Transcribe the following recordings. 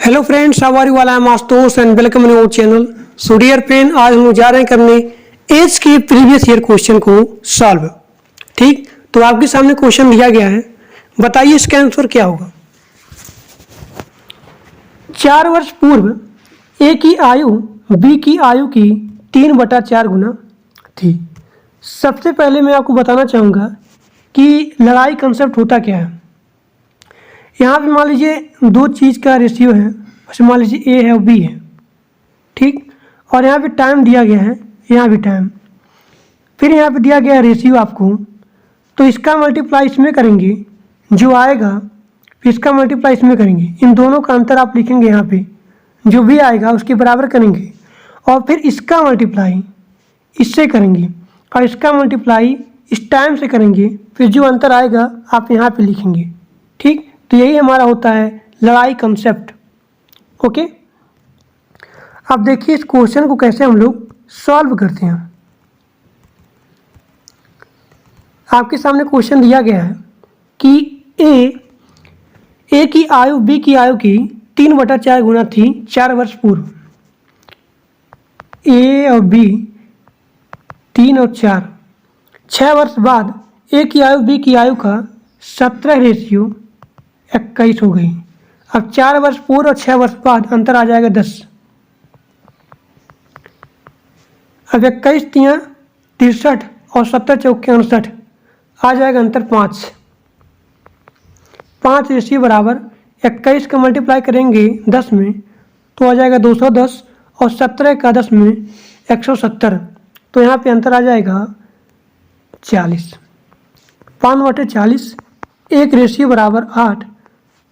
Hello friends, how are you? I am Ashutosh and welcome in our channel. So dear friend, आज हम लोग जा रहे हैं करने एज के प्रीवियस ईयर क्वेश्चन को सॉल्व। ठीक, तो आपके सामने क्वेश्चन दिया गया है, बताइए इसका आंसर क्या होगा। 4 वर्ष पूर्व ए की आयु बी की आयु की 3/4 गुना थी। सबसे पहले मैं आपको बताना चाहूँगा कि लड़ाई कंसेप्ट होता क्या है। यहाँ पे मान लीजिए दो चीज़ का रेशियो है, वैसे मान लीजिए ए है और बी है, ठीक, और यहाँ पे टाइम दिया गया है, यहाँ भी टाइम, फिर यहाँ पे दिया गया है रेशियो आपको, तो इसका मल्टीप्लाई इसमें करेंगे जो आएगा, फिर इसका मल्टीप्लाई इसमें करेंगे, इन दोनों का अंतर आप लिखेंगे यहाँ पे, जो भी आएगा उसके बराबर करेंगे, और फिर इसका मल्टीप्लाई इससे करेंगे और इसका मल्टीप्लाई इस टाइम से करेंगे, फिर जो अंतर आएगा आप यहाँ पे लिखेंगे। ठीक, तो यही हमारा होता है लड़ाई कंसेप्ट। ओके, अब देखिए इस क्वेश्चन को कैसे हम लोग सॉल्व करते हैं। आपके सामने क्वेश्चन दिया गया है कि ए की आयु बी की आयु की 3/4 गुना थी 4 वर्ष पूर्व। ए और बी 3 और 4, 6 वर्ष बाद ए की आयु बी की आयु का 17:21 हो गई। अब 4 वर्ष पूर्व और 6 वर्ष बाद अंतर आ जाएगा 10। अब 21 तियाँ 63 और 17 चौके 59, आ जाएगा अंतर 5। 5 रेशियो बराबर 21 का मल्टीप्लाई करेंगे 10 में तो आ जाएगा 210 और 17 का 10 में 170, तो यहाँ पे अंतर आ जाएगा 40। 5/40, 1 रेशियो बराबर 8।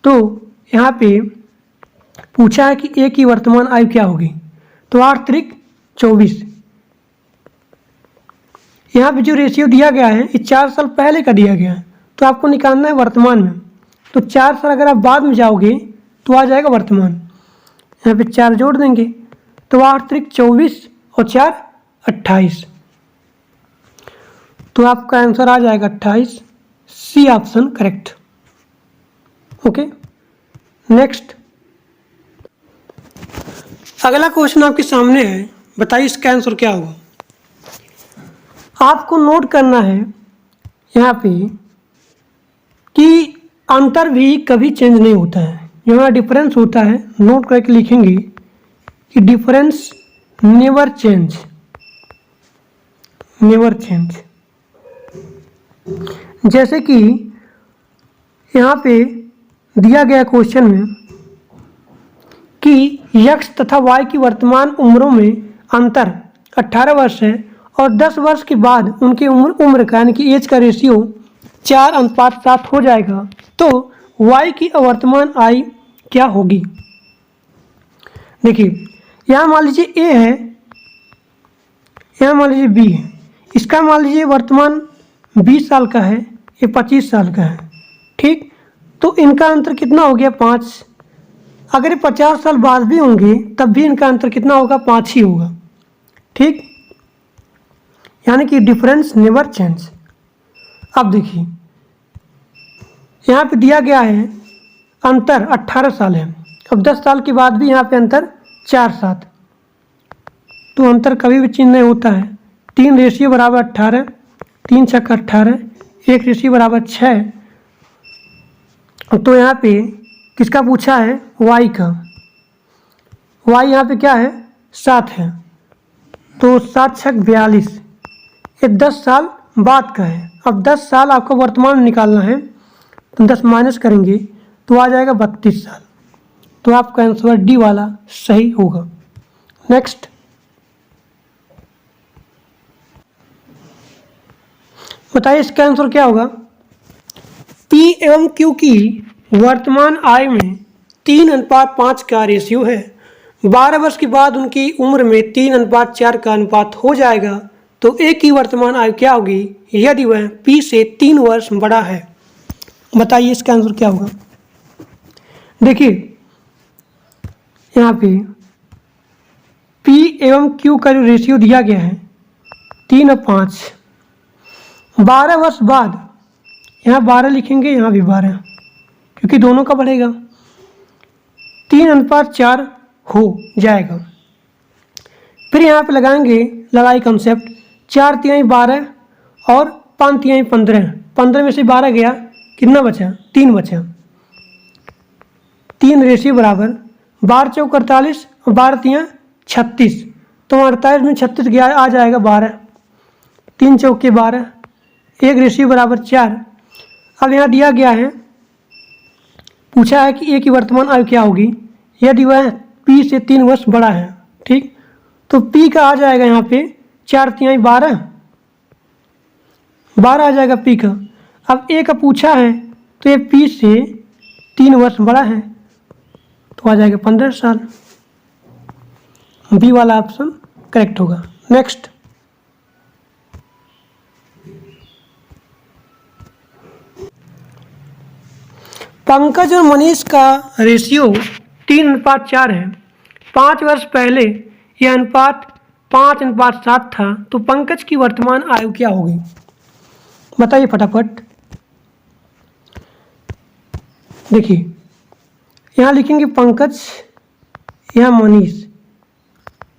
तो यहाँ पे पूछा है कि ए की वर्तमान आयु क्या होगी, तो 8 त्रिक 24। यहाँ पे जो रेशियो दिया गया है ये 4 साल पहले का दिया गया है, तो आपको निकालना है वर्तमान में। तो 4 साल अगर आप बाद में जाओगे तो आ जाएगा वर्तमान, यहाँ पे 4 जोड़ देंगे तो 8 त्रिक 24 और 4 28, तो आपका आंसर आ जाएगा 28। C option correct. Okay, next अगला क्वेश्चन आपके सामने है, बताइए इसका आंसर क्या होगा। आपको नोट करना है यहाँ पे कि अंतर भी कभी चेंज नहीं होता है, यहाँ डिफरेंस होता है, नोट करके लिखेंगे कि difference never change, never change. जैसे कि यहाँ पे दिया गया क्वेश्चन में कि x तथा y की वर्तमान उम्रों में अंतर 18 वर्ष है और 10 वर्ष के बाद उनकी उम्र का यानी कि एज का रेशियो 4:7 हो जाएगा, तो y की वर्तमान आयु क्या होगी। देखिए यहाँ मान लीजिए a है, यहाँ मान लीजिए b है, इसका मान लीजिए वर्तमान 20 साल का है, ये 25 साल का है, ठीक, तो इनका अंतर कितना हो गया 5। अगर ये 50 साल बाद भी होंगे तब भी इनका अंतर कितना होगा 5 ही होगा, ठीक, यानी कि डिफरेंस नेवर चेंज। अब देखिए यहाँ पे दिया गया है अंतर 18 साल है, अब 10 साल के बाद भी यहाँ पे अंतर 4-7, तो अंतर कभी भी चेंज नहीं होता है। 3 रेशियो बराबर 18, 3 छक्का 18, 1 रेशियो बराबर 6, तो यहाँ पे किसका पूछा है y का, y यहाँ पे क्या है 7 है, तो 7 छक 42, ये 10 साल बाद का है। अब 10 साल आपको वर्तमान में निकालना है, तो 10 माइनस करेंगे तो आ जाएगा 32 साल, तो आपका आंसर डी वाला सही होगा। नेक्स्ट बताइए इसका आंसर क्या होगा। P एवं Q की वर्तमान आयु में 3:5 का रेशियो है, 12 वर्ष के बाद उनकी उम्र में 3:4 का अनुपात हो जाएगा, तो A की वर्तमान आयु क्या होगी यदि वह P से 3 वर्ष बड़ा है। बताइए इसका आंसर क्या होगा। देखिए यहाँ पे P एवं Q का जो रेशियो दिया गया है 3 और 5, 12 वर्ष बाद यहाँ 12 लिखेंगे, यहाँ भी 12, क्योंकि दोनों का बढ़ेगा। 3:4 हो जाएगा। फिर यहाँ पे लगाएंगे लड़ाई कंसेप्ट, 4 तिहाई 12 और 5 तिहाई 15। 15 में से 12 गया, कितना बचा? 3 बचा। 3 रेशियो बराबर 12 चौक 48 और 12 तिहाई 36, तो 48 में 36 गया, आ जाएगा 12। 3 चौक के 12, 1 रेशियो बराबर 4। अब यहाँ दिया गया है, पूछा है कि ए की वर्तमान आयु क्या होगी यदि वह पी से 3 वर्ष बड़ा है। ठीक, तो पी का आ जाएगा यहाँ पे 4 तिहाई 12 आ जाएगा पी का। अब ए का पूछा है तो ये पी से 3 वर्ष बड़ा है, तो आ जाएगा 15 साल। बी वाला ऑप्शन करेक्ट होगा। नेक्स्ट, पंकज और मनीष का रेशियो 3:4 है। 5 वर्ष पहले यह अनुपात 5:7 था, तो पंकज की वर्तमान आयु क्या होगी? बताइए फटाफट। देखिए, यहाँ लिखेंगे पंकज, यहाँ मनीष।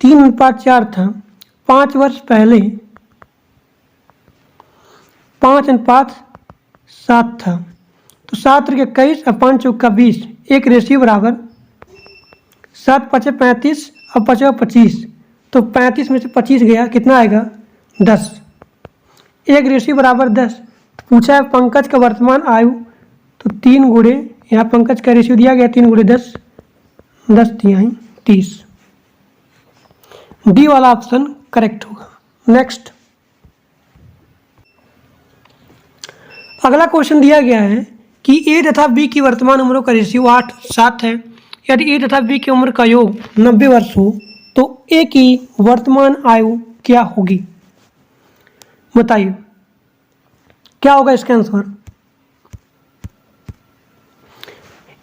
3:4 था, 5 वर्ष पहले 5:7 था, तो 7 के 21 और 5 चौक का 20, 1 रेशियो बराबर 7 5 35 और 5 25, तो 35 में से 25 गया, कितना आएगा? 10। 1 रेशियो बराबर 10। तो पूछा है पंकज का वर्तमान आयु, तो 3 गुणे, यहाँ पंकज का रेशियो दिया गया 3 गुणे 10, 10 तिहाई 30। डी वाला ऑप्शन करेक्ट होगा। नेक्स्ट, अगला क्वेश्चन दिया गया है कि ए तथा बी की वर्तमान उम्रों का रेशियो 8:7 है। यदि ए तथा बी की उम्र का योग 90 वर्ष हो तो ए की वर्तमान आयु क्या होगी? बताइए क्या होगा इसका आंसर?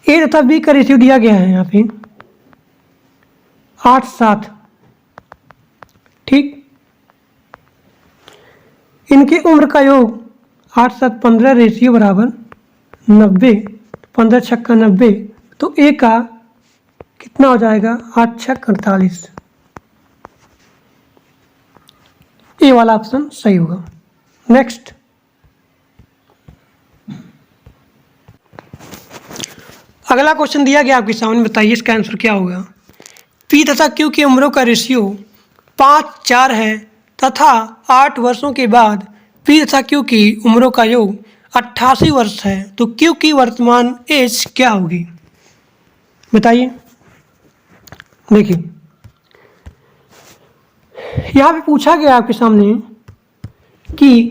ए तथा बी का रेशियो दिया गया है यहाँ पे 8:7। ठीक, इनकी उम्र का योग 8:7 15 रेशियो बराबर 90, 15 छक्का 90, तो ए का कितना हो जाएगा? 8 छक्का 48। ए वाला ऑप्शन सही होगा। नेक्स्ट, अगला क्वेश्चन दिया गया आपके सामने, बताइए इसका आंसर क्या होगा? पी तथा क्यू की उम्रों का रेशियो 5:4 है तथा 8 वर्षों के बाद पी तथा क्यू की उम्रों का योग 88 वर्ष है, तो क्यू की वर्तमान एज क्या होगी? बताइए। देखिए, यहाँ पे पूछा गया आपके सामने कि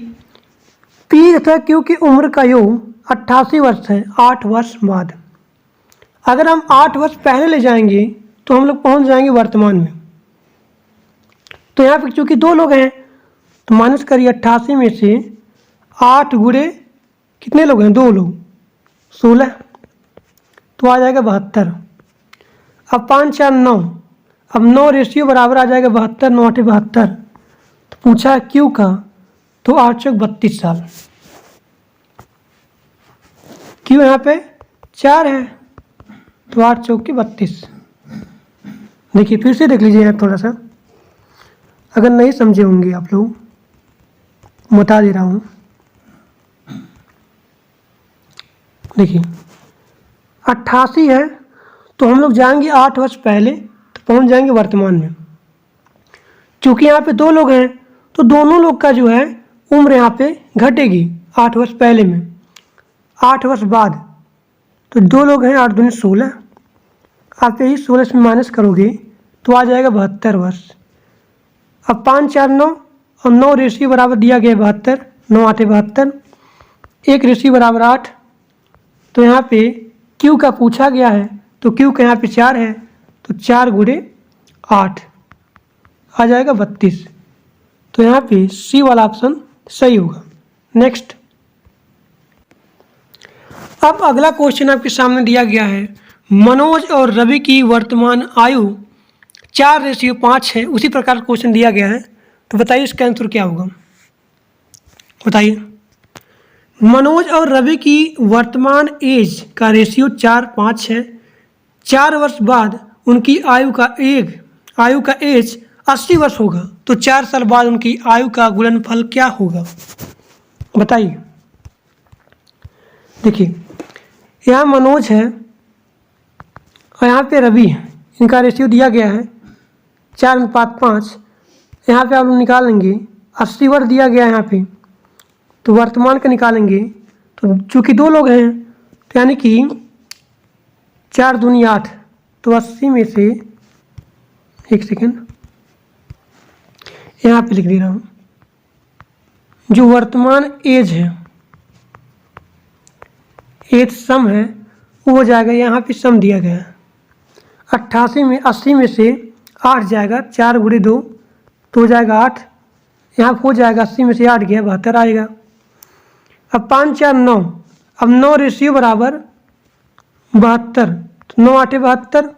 पी तथा क्यू की उम्र का योग 88 वर्ष है 8 वर्ष बाद। अगर हम 8 वर्ष पहले ले जाएंगे तो हम लोग पहुँच जाएंगे वर्तमान में। तो यहाँ पे चूँकि 2 लोग हैं तो माइनस करिए 88 में से 8 गुणे कितने लोग हैं? 2 लोग, 16, तो आ जाएगा 72। अब 5 4 9, अब 9 रेशियो बराबर आ जाएगा 72, 9 8 72। तो पूछा है क्यू का, तो 8 चौक 32 साल। क्यू यहाँ पे 4 है, तो 8 चौक की 32। देखिए फिर से देख लीजिए थोड़ा सा, अगर नहीं समझे होंगे आप लोग, बता दे रहा हूँ। देखिए 88 है तो हम लोग जाएंगे 8 वर्ष पहले, तो पहुँच जाएंगे वर्तमान में। क्योंकि यहाँ पे 2 लोग हैं तो दोनों लोग का जो है उम्र यहाँ पे घटेगी 8 वर्ष पहले में। 8 वर्ष बाद तो 2 लोग हैं, 8 दूनी 16, आप यही 16 से माइनस करोगे तो आ जाएगा 72 वर्ष। अब 5 4 9 और 9 रेशियो बराबर दिया गया 72, 9 8 72, 1 रेशियो बराबर 8। तो यहाँ पे क्यू का पूछा गया है, तो क्यू का यहाँ पे 4 है, तो 4 गुणे 8 आ जाएगा 32। तो यहाँ पे सी वाला ऑप्शन सही होगा। नेक्स्ट, अब अगला क्वेश्चन आपके सामने दिया गया है, मनोज और रवि की वर्तमान आयु 4:5 है। उसी प्रकार क्वेश्चन दिया गया है, तो बताइए इसका आंसर क्या होगा? बताइए। मनोज और रवि की वर्तमान एज का रेशियो 4:5 है 4 वर्ष बाद उनकी आयु का एज 80 वर्ष होगा, तो 4 साल बाद उनकी आयु का गुणनफल क्या होगा, बताइए। देखिए, यहाँ मनोज है और यहाँ पे रवि है, इनका रेशियो दिया गया है 4:5। यहाँ पे आप लोग निकालेंगे, 80 वर्ष दिया गया है यहाँ पे, तो वर्तमान का निकालेंगे, तो चूँकि 2 लोग हैं तो यानी कि 4 दूनी 8, तो 80 में से, एक सेकेंड यहाँ पे लिख दे रहा हूँ, जो वर्तमान एज है, एज सम है, वो हो जाएगा, यहाँ पे सम दिया गया है 80 में से 8 जाएगा, 4 × 2 तो हो जाएगा 8, यहाँ हो जाएगा 80 में से 8 गया 72 आएगा। अब 5 4 9, अब 9 रेशियो बराबर 72, तो 9 8 72,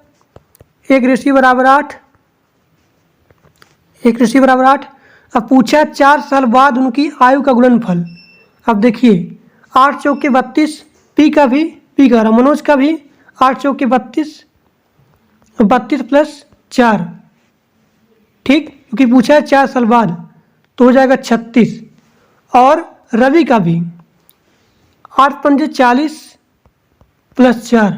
1 रेशियो बराबर 8, 1 रेशियो बराबर 8। अब पूछा 4 साल बाद उनकी आयु का गुणनफल। अब देखिए 8 चौके 32, पी का भी, पी का रहा मनोज का भी 8 चौके 32, 32 + 4, ठीक, क्योंकि पूछा है 4 साल बाद, तो हो जाएगा 36। और रवि का भी 8 पंजे 40 + 4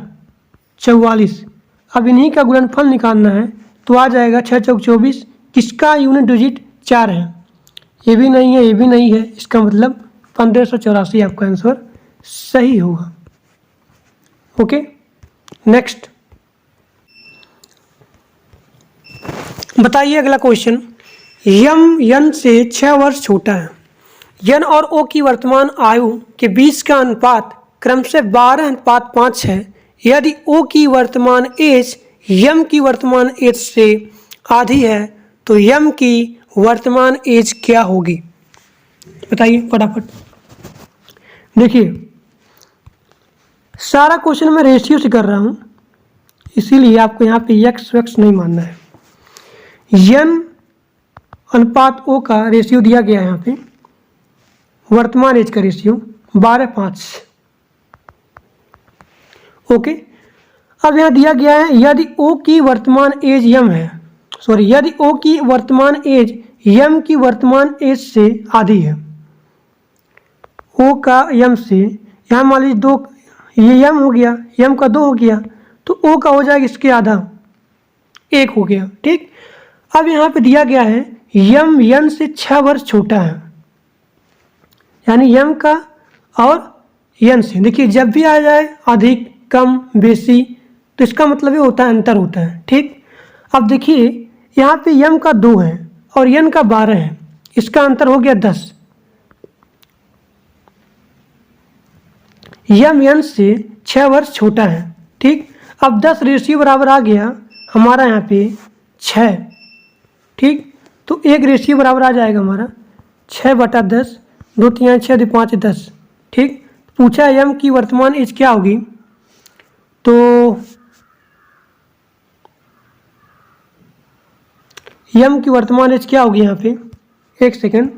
44। अब इन्हीं का गुणनफल निकालना है, तो आ जाएगा 6 चौक 24, किसका यूनिट डिजिट 4 है, ये भी नहीं है, ये भी नहीं है, इसका मतलब 1584 आपका आंसर सही होगा। ओके, नेक्स्ट बताइए अगला क्वेश्चन। यम यन से 6 वर्ष छोटा है। यन और ओ की वर्तमान आयु के बीच का अनुपात क्रमशः 12:5 है। यदि ओ की वर्तमान एज यम की वर्तमान एज से आधी है तो यम की वर्तमान एज क्या होगी, बताइए फटाफट। देखिए, सारा क्वेश्चन मैं रेशियो से कर रहा हूँ, इसीलिए आपको यहाँ पे यक्स वक्स नहीं मानना है। यन अनुपात ओ का रेशियो दिया गया है यहाँ पे, वर्तमान एज का रेशियो 12:5। ओके, अब यहाँ दिया गया है यदि ओ की वर्तमान एज यम है, यदि ओ की वर्तमान एज यम की वर्तमान एज से आधी है, ओ का यम से, यहाँ मान लीजिए 2, ये यम हो गया, यम का 2 हो गया, तो ओ का हो जाएगा इसके आधा, 1 हो गया, ठीक। अब यहाँ पे दिया गया है यम यन से 6 वर्ष छोटा है, यानी यम का और यन से। देखिए, जब भी आ जाए अधिक कम बेसी, तो इसका मतलब ये होता है अंतर होता है, ठीक। अब देखिए यहाँ पे यम का 2 है और यन का 12 है, इसका अंतर हो गया 10। यम यन से 6 वर्ष छोटा है, ठीक। अब 10 रेशियो बराबर आ गया हमारा यहाँ पे 6, ठीक। तो 1 रेशियो बराबर आ जाएगा हमारा 6/10, 2 3 6 2 5 10, ठीक। पूछा यम की वर्तमान एज क्या होगी, तो यम की वर्तमान एज क्या होगी यहाँ पे, एक सेकेंड,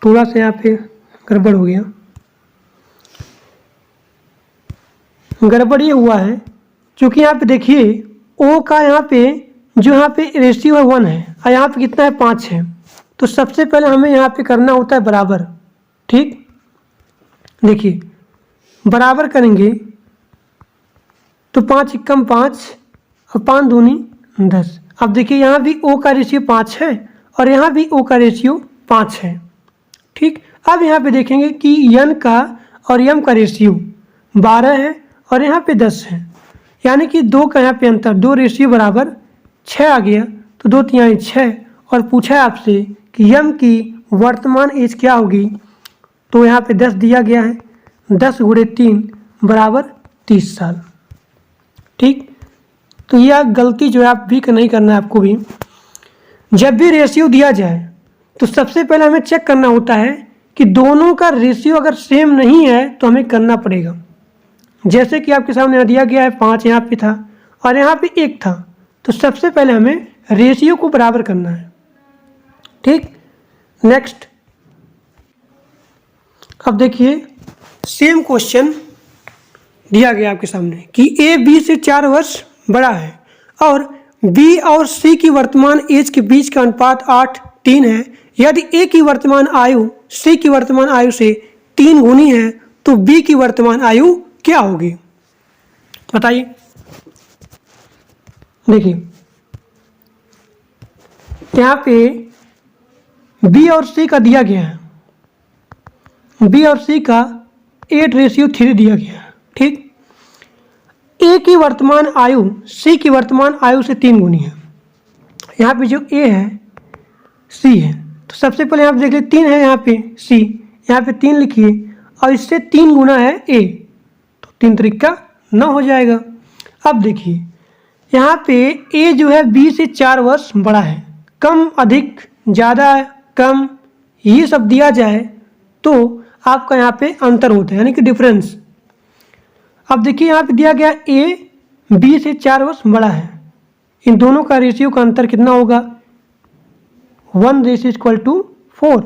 थोड़ा सा यहाँ पे गड़बड़ हो गया। गड़बड़ ये हुआ है क्योंकि यहाँ पे देखिए ओ का यहाँ पे जो यहाँ पे रेशियो है 1 है और यहाँ पे कितना है 5 है, तो सबसे पहले हमें यहाँ पे करना होता है बराबर, ठीक। देखिए बराबर करेंगे तो 5 एकम 5 और 5 दूनी 10। अब देखिए यहाँ भी ओ का रेशियो 5 है और यहाँ भी ओ का रेशियो 5 है, ठीक। अब यहाँ पे देखेंगे कि यन का और यम का रेशियो 12 है और यहाँ पे 10 है, यानी कि 2 का यहाँ पे अंतर, 2 रेशियो बराबर 6 आ गया, तो 2 3 6। और पूछा है आपसे कि यम की वर्तमान एज क्या होगी, तो यहाँ पे 10 दिया गया है, 10 × 3 बराबर 30 साल, ठीक। तो यह गलती जो है आप भी नहीं करना है आपको भी। जब भी रेशियो दिया जाए तो सबसे पहले हमें चेक करना होता है कि दोनों का रेशियो अगर सेम नहीं है तो हमें करना पड़ेगा। जैसे कि आपके सामने दिया गया है 5 यहाँ पे था और यहाँ पे 1 था, तो सबसे पहले हमें रेशियो को बराबर करना है, ठीक। नेक्स्ट, अब देखिए सेम क्वेश्चन दिया गया आपके सामने कि ए बी से 4 वर्ष बड़ा है और बी और सी की वर्तमान एज के बीच का अनुपात 8:3 है। यदि ए की वर्तमान आयु सी की वर्तमान आयु से 3 गुनी है तो बी की वर्तमान आयु क्या होगी? बताइए। देखिए यहाँ पे बी और सी का दिया गया है, बी और सी का 8:3 दिया गया है। ठीक, ए की वर्तमान आयु सी की वर्तमान आयु से 3 गुनी है। यहाँ पे जो ए है सी है, तो सबसे पहले यहाँ पे देख लीजिए 3 है, यहाँ पे सी, यहाँ पे 3 लिखिए और इससे 3 गुना है ए, तो 3 त्रिका 9 हो जाएगा। अब देखिए यहाँ पे ए जो है बी से 4 वर्ष बड़ा है, कम अधिक ज़्यादा कम ये सब दिया जाए तो आपका यहाँ पे अंतर होता है, यानी कि डिफरेंस। अब देखिए यहाँ पे दिया गया ए बी से 4 वर्ष बड़ा है, इन दोनों का रेशियो का अंतर कितना होगा? 1:4।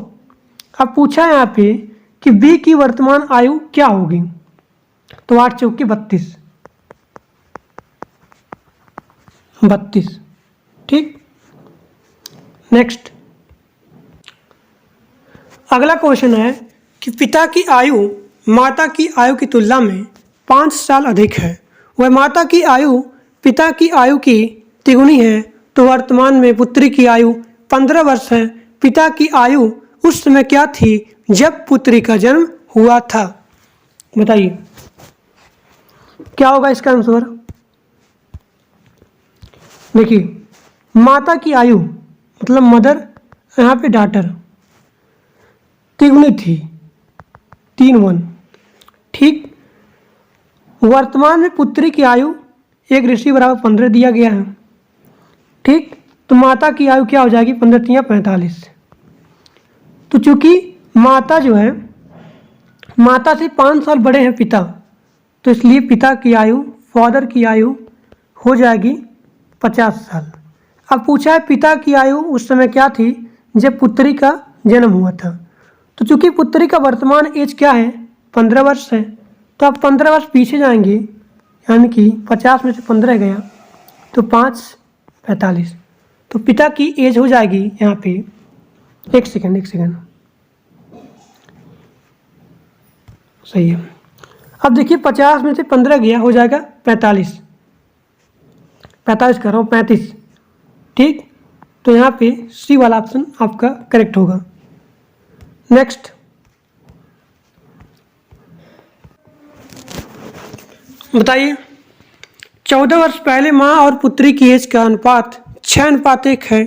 अब पूछा है यहाँ पे कि बी की वर्तमान आयु क्या होगी, तो 8 चौके 32। ठीक, नेक्स्ट अगला क्वेश्चन है कि पिता की आयु माता की आयु की तुलना में 5 साल अधिक है, वह माता की आयु पिता की आयु की तिगुनी है, तो वर्तमान में पुत्री की आयु 15 वर्ष है। पिता की आयु उस समय क्या थी जब पुत्री का जन्म हुआ था? बताइए क्या होगा इसका आंसर? देखिए माता की आयु मतलब मदर, यहाँ पे डॉटर, तिगुनी थी 3:1। ठीक, वर्तमान में पुत्री की आयु 1:15 दिया गया है। ठीक, तो माता की आयु क्या हो जाएगी? 15 × 45। तो चूंकि माता जो है माता से 5 साल बड़े हैं पिता, तो इसलिए पिता की आयु फादर की आयु हो जाएगी 50 साल। अब पूछा है पिता की आयु उस समय क्या थी जब पुत्री का जन्म हुआ था, तो चूंकि पुत्री का वर्तमान एज क्या है? 15 वर्ष है, तो आप 15 वर्ष पीछे जाएंगे, यानी कि 50 में से 15 गया तो 5 45, तो पिता की एज हो जाएगी यहाँ पे एक सेकेंड सही है। अब देखिए 50 में से 15 गया हो जाएगा 45 कर रहा हूँ 35। ठीक, तो यहाँ पे सी वाला ऑप्शन आपका करेक्ट होगा। नेक्स्ट बताइए 14 वर्ष पहले माँ और पुत्री की एज का अनुपात 6:1 है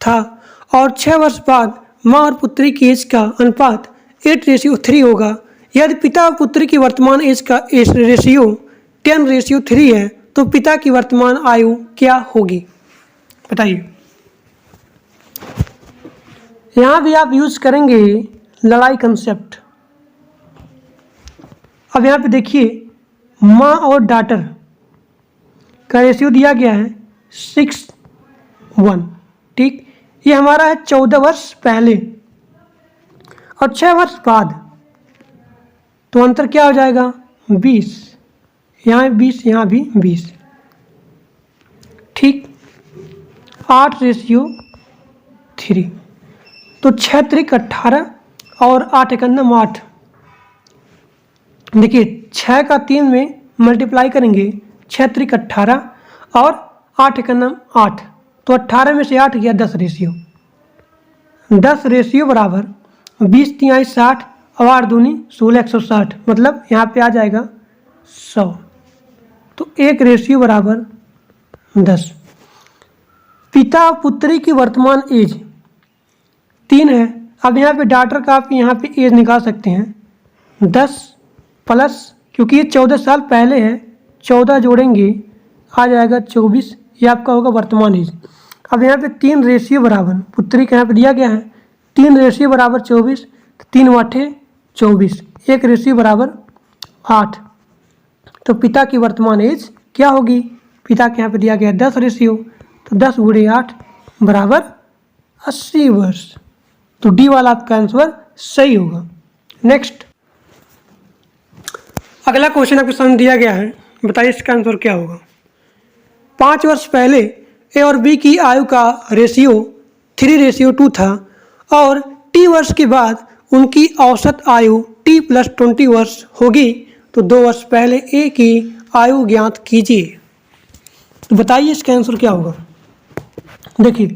था और 6 वर्ष बाद माँ और पुत्री की एज का अनुपात 8:3 होगा। यदि पिता और पुत्री की वर्तमान एज का रेशियो 10:3 है तो पिता की वर्तमान आयु क्या होगी? बताइए। यहाँ भी आप यूज करेंगे लड़ाई कंसेप्ट। अब यहाँ पे देखिए माँ और डॉटर का रेशियो दिया गया है 6:1। ठीक, ये हमारा है 14 वर्ष पहले और 6 वर्ष बाद, तो अंतर क्या हो जाएगा? 20, यहाँ 20 यहाँ भी 20। ठीक, 8:3, तो 6 त्रिक 18 और 8 एकम 8। देखिए 6 का 3 में मल्टीप्लाई करेंगे, 6 त्रिक 18 और 8 एकम 8, तो 18 में से 8 गया 10 रेशियो। 10 रेशियो बराबर 20 × 60 और 8 दूनी 16 160, मतलब यहाँ पे आ जाएगा 100। तो 1 रेशियो बराबर 10। पिता और पुत्री की वर्तमान एज 3 है। अब यहाँ पे डॉटर का आप यहाँ पे एज निकाल सकते हैं 10 प्लस, क्योंकि ये 14 साल पहले है, 14 जोड़ेंगे आ जाएगा 24, ये आपका होगा वर्तमान एज। अब यहाँ पे 3 रेशियो बराबर पुत्री का यहाँ पे दिया गया है 3 रेशियो बराबर 24, 3 8 24, 1 रेशियो बराबर 8, तो पिता की वर्तमान एज क्या होगी? पिता के यहाँ पे दिया गया 10 रेशियो, तो 10 × 8 बराबर 80 वर्ष। तो डी वाला आपका आंसर सही होगा। नेक्स्ट अगला क्वेश्चन आपके सामने दिया गया है, बताइए इसका आंसर क्या होगा। 5 वर्ष पहले ए और बी की आयु का रेशियो 3:2 था और टी वर्ष के बाद उनकी औसत आयु t+20 वर्ष होगी, तो 2 वर्ष पहले ए की आयु ज्ञात कीजिए। तो बताइए इसका आंसर क्या होगा। देखिए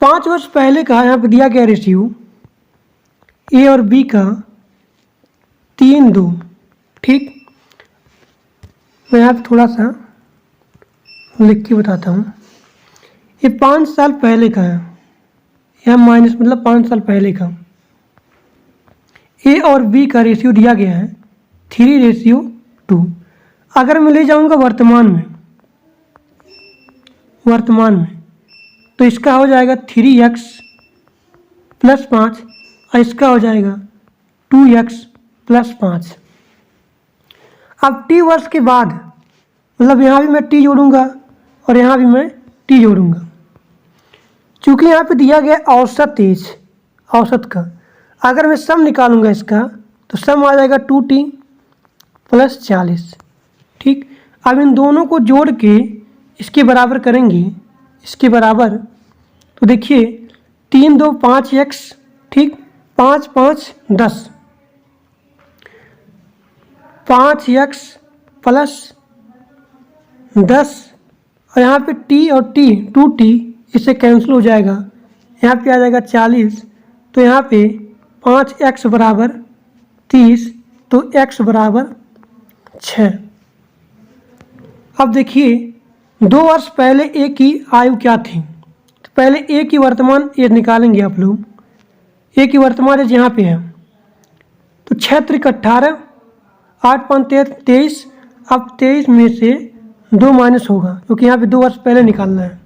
5 वर्ष पहले का यहाँ पे दिया गया रेशियो ए और बी का 3:2, ठीक। मैं यहाँ पे थोड़ा सा लिख के बताता हूँ। ये 5 साल पहले का है, यहाँ माइनस मतलब 5 साल पहले का। ए और बी का रेशियो दिया गया है 3:2। अगर मैं ले जाऊँगा वर्तमान में तो इसका हो जाएगा 3x + 5 और इसका हो जाएगा 2x + 5। अब t वर्ष के बाद मतलब यहाँ भी मैं t जोड़ूंगा और यहाँ भी मैं t जोड़ूंगा। चूँकि यहाँ पे दिया गया औसत एज, औसत का अगर मैं सम निकालूंगा इसका तो सम आ जाएगा 2t + 40, ठीक। अब इन दोनों को जोड़ के इसके बराबर करेंगे, इसके बराबर, तो देखिए 3 2 5x, ठीक, 5 5 10, 5x + 10 और यहाँ पे t और t 2t इससे कैंसिल हो जाएगा, यहाँ पे आ जाएगा 40। तो यहाँ पे 5x = 30, तो x = 6। अब देखिए 2 वर्ष पहले ए की आयु क्या थी, तो पहले ए की वर्तमान एज निकालेंगे आप लोग। ए की वर्तमान एज यहाँ पे है, तो 6 × 18, 8 × 5 = 23। अब 23 में से 2 माइनस होगा क्योंकि यहाँ पे 2 वर्ष पहले निकालना है,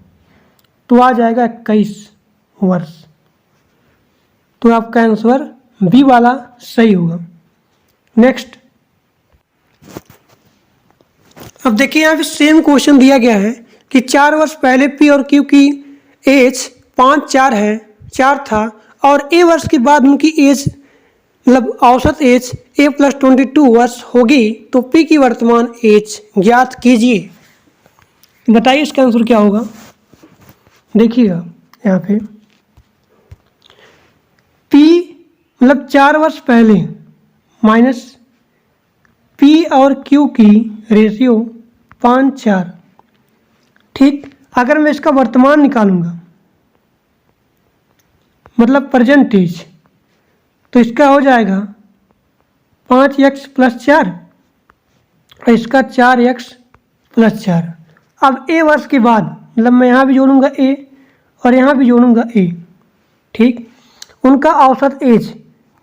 तो आ जाएगा 21 वर्ष। तो आपका आंसर बी वाला सही होगा। नेक्स्ट, अब देखिए यहाँ पे सेम क्वेश्चन दिया गया है कि 4 वर्ष पहले पी और क्यू की एज 4 था और ए वर्ष के बाद उनकी एज मतलब औसत एज ए + 22 वर्ष होगी, तो पी की वर्तमान एज ज्ञात कीजिए। बताइए इसका आंसर क्या होगा। देखिएगा यहाँ पे पी मतलब 4 वर्ष पहले माइनस पी और क्यू की रेशियो 5:4, ठीक। अगर मैं इसका वर्तमान निकालूंगा मतलब परसेंटेज, तो इसका हो जाएगा 5x + 4 और इसका 4x + 4। अब ए वर्ष के बाद मतलब मैं यहाँ भी जोड़ूंगा ए और यहाँ भी जोड़ूंगा ए, ठीक। उनका औसत एज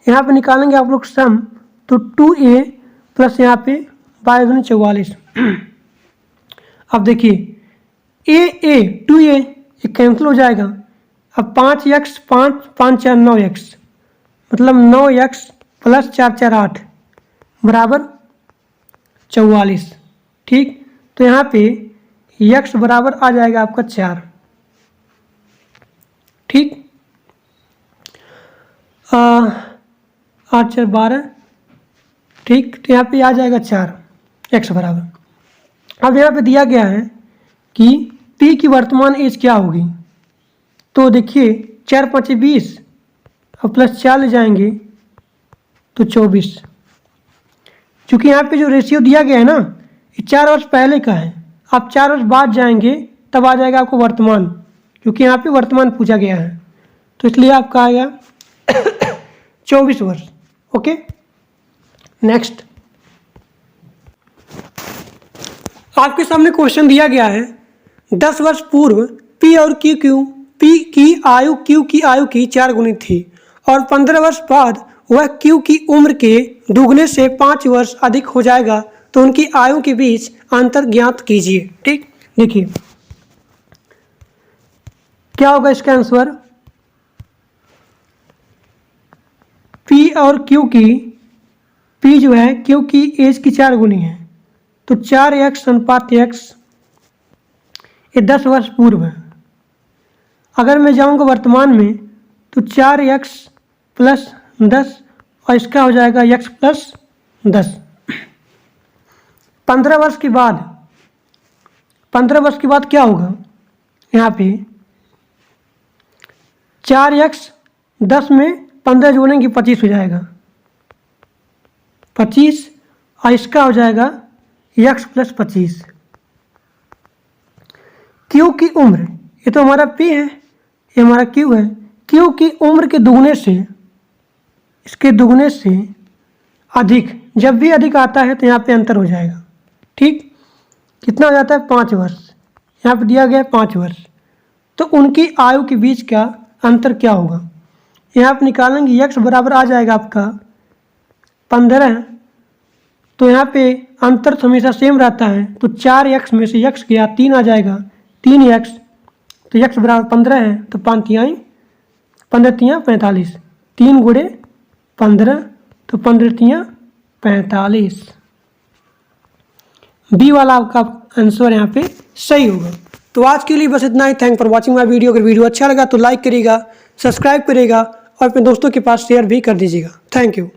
यहाँ पे निकालेंगे आप लोग सम, तो 2a + यहाँ पे 22 × 44। अब देखिए ए 2a ये कैंसिल हो जाएगा। अब 5x 5 5 4 9x मतलब 9x + 4 4 8 = 44, ठीक। तो यहाँ पे x बराबर आ जाएगा आपका 4, ठीक। 8 4 12, ठीक। तो यहाँ पे आ जाएगा 4 x बराबर। अब यहाँ पे दिया गया है कि P की वर्तमान एज क्या होगी, तो देखिए 4 5 20 और +4 ले जाएंगे तो 24। चूँकि यहाँ पे जो रेशियो दिया गया है ना ये 4 वर्ष पहले का है, आप 4 वर्ष बाद जाएंगे तब आ जाएगा आपको वर्तमान, क्योंकि यहाँ पे वर्तमान पूछा गया है, तो इसलिए आपका आएगा 24 वर्ष। ओके, नेक्स्ट आपके सामने क्वेश्चन दिया गया है 10 वर्ष पूर्व पी और पी की आयु क्यू की आयु की 4 गुनी थी और 15 वर्ष बाद वह क्यू की उम्र के दुगने से 5 वर्ष अधिक हो जाएगा, तो उनकी आयु के बीच अंतर ज्ञात कीजिए। ठीक, देखिए क्या होगा इसका आंसर। पी और क्यू की पी जो है क्यू की एज की 4 गुनी है, तो 4x अनुपात x, ये 10 वर्ष पूर्व है। अगर मैं जाऊंगा वर्तमान में तो 4x + 10 और इसका हो जाएगा x प्लस 10। 15 वर्ष के बाद 15 वर्ष के बाद क्या होगा, यहाँ पे 4x 10 में 15 जोड़ेंगे 25 हो जाएगा 25, और इसका हो जाएगा x प्लस 25। Q की उम्र, ये तो हमारा P है, ये हमारा Q है। Q की उम्र के दुगने से, इसके दुगने से अधिक, जब भी अधिक आता है तो यहाँ पे अंतर हो जाएगा। ठीक, कितना हो जाता है 5 वर्ष, यहाँ पे दिया गया है 5 वर्ष। तो उनकी आयु के बीच का अंतर क्या होगा, यहाँ पे निकालेंगे। x बराबर आ जाएगा आपका 15, तो यहाँ पे अंतर तो हमेशा सेम रहता है, तो 4x में से x गया 3 आ जाएगा, 3x, तो x बराबर 15 है, तो 5 तिहाई 15 तियाँ 45, 3 गुणे 15, तो 15 तियाँ 45। बी वाला आपका आंसर यहाँ पे सही होगा। तो आज के लिए बस इतना ही। Thank for watching my video. अगर वीडियो अच्छा लगा तो लाइक करिएगा, सब्सक्राइब करिएगा और अपने दोस्तों के पास शेयर भी कर दीजिएगा। Thank you.